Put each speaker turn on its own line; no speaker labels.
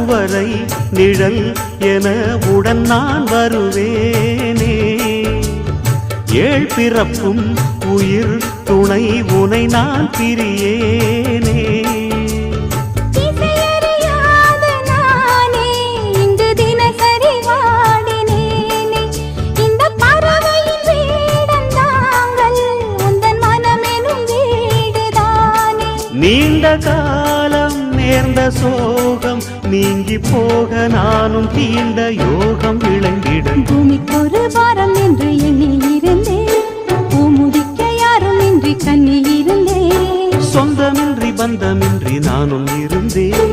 வரை நிழல் என உடன் நான் வருவேனே. ஏழ் பிறப்பும் உயிர் துணை உனை நான் பிரியேனே. நீண்ட காலம் நேர்ந்த சோகம் நீங்கி போக நானும் தீண்ட யோகம் விளங்கிட.
பூமிக்கொரு வாரம் என்று எண்ணி இருந்தேன், பூமுடிக்க யாரும் இன்றி கண்ணி இருந்தேன்.
சொந்தமின்றி பந்தமின்றி நானும் இருந்தேன்.